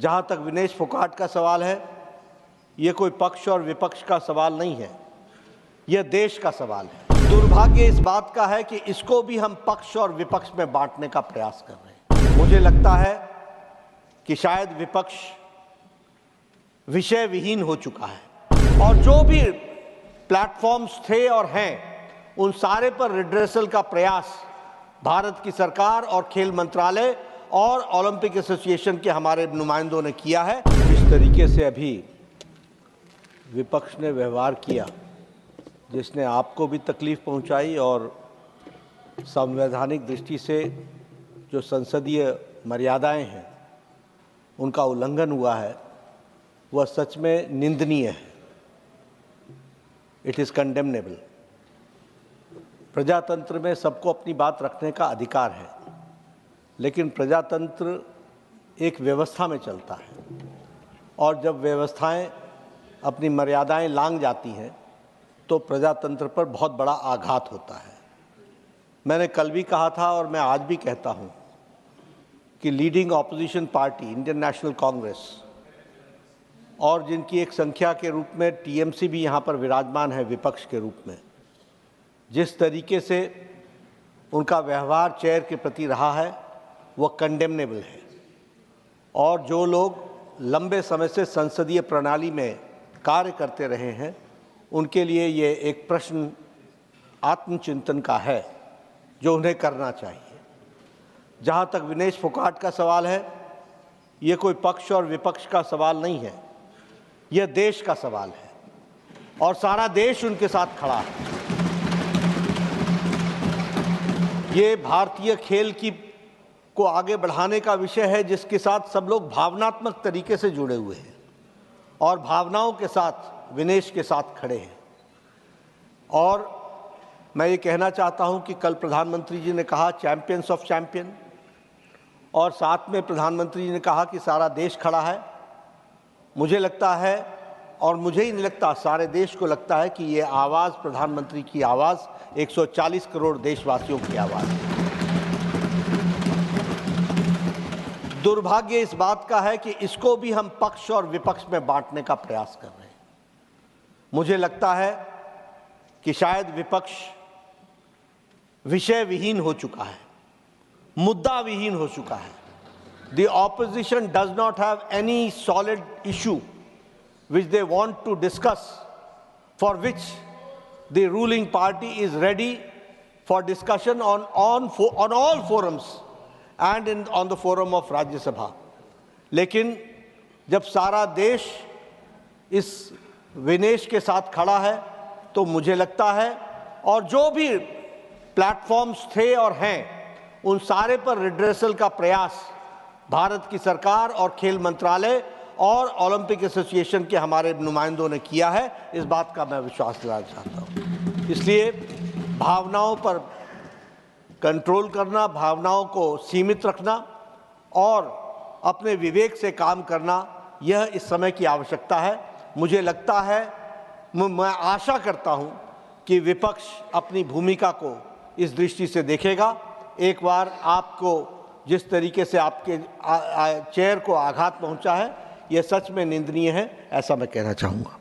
जहां तक विनेश फोगाट का सवाल है, ये कोई पक्ष और विपक्ष का सवाल नहीं है, यह देश का सवाल है। दुर्भाग्य इस बात का है कि इसको भी हम पक्ष और विपक्ष में बांटने का प्रयास कर रहे हैं। मुझे लगता है कि शायद विपक्ष विषय विहीन हो चुका है और जो भी प्लेटफॉर्म्स थे और हैं, उन सारे पर रिड्रेसल का प्रयास भारत की सरकार और खेल मंत्रालय और ओलंपिक एसोसिएशन के हमारे नुमाइंदों ने किया है। इस तरीके से अभी विपक्ष ने व्यवहार किया, जिसने आपको भी तकलीफ पहुंचाई और संवैधानिक दृष्टि से जो संसदीय मर्यादाएं हैं उनका उल्लंघन हुआ है, वह सच में निंदनीय है। It is condemnable. प्रजातंत्र में सबको अपनी बात रखने का अधिकार है, लेकिन प्रजातंत्र एक व्यवस्था में चलता है और जब व्यवस्थाएं अपनी मर्यादाएं लांघ जाती हैं तो प्रजातंत्र पर बहुत बड़ा आघात होता है। मैंने कल भी कहा था और मैं आज भी कहता हूं कि leading opposition party Indian national Congress और जिनकी एक संख्या के रूप में टीएमसी भी यहाँ पर विराजमान है विपक्ष के रूप में, जिस तरीके से उनका व्यवहार चेयर के प्रति रहा है वह कंडेमनेबल है। और जो लोग लंबे समय से संसदीय प्रणाली में कार्य करते रहे हैं, उनके लिए ये एक प्रश्न आत्मचिंतन का है जो उन्हें करना चाहिए। जहाँ तक विनेश फोगाट का सवाल है, ये कोई पक्ष और विपक्ष का सवाल नहीं है, यह देश का सवाल है और सारा देश उनके साथ खड़ा है। ये भारतीय खेल को आगे बढ़ाने का विषय है जिसके साथ सब लोग भावनात्मक तरीके से जुड़े हुए हैं और भावनाओं के साथ विनेश के साथ खड़े हैं। और मैं ये कहना चाहता हूं कि कल प्रधानमंत्री जी ने कहा चैंपियंस ऑफ चैंपियन, और साथ में प्रधानमंत्री जी ने कहा कि सारा देश खड़ा है। मुझे लगता है, और मुझे ही नहीं लगता, सारे देश को लगता है कि ये आवाज़ प्रधानमंत्री की आवाज़ 140 करोड़ देशवासियों की आवाज़ है। दुर्भाग्य इस बात का है कि इसको भी हम पक्ष और विपक्ष में बांटने का प्रयास कर रहे हैं। मुझे लगता है कि शायद विपक्ष विषय विहीन हो चुका है, मुद्दा विहीन हो चुका है। The opposition does not have any solid issue which they want to discuss, for which the ruling party is ready for discussion on all forums and on the forum of Rajya Sabha. लेकिन जब सारा देश इस विनेश के साथ खड़ा है तो मुझे लगता है, और जो भी प्लेटफॉर्म्स थे और हैं, उन सारे पर रिड्रेसल का प्रयास भारत की सरकार और खेल मंत्रालय और ओलंपिक एसोसिएशन के हमारे नुमाइंदों ने किया है। इस बात का मैं विश्वास दिलाना चाहता हूँ। इसलिए भावनाओं पर कंट्रोल करना, भावनाओं को सीमित रखना और अपने विवेक से काम करना, यह इस समय की आवश्यकता है। मुझे लगता है, मैं आशा करता हूं कि विपक्ष अपनी भूमिका को इस दृष्टि से देखेगा। एक बार आपको जिस तरीके से आपके चेयर को आघात पहुंचा है, यह सच में निंदनीय है, ऐसा मैं कहना चाहूँगा।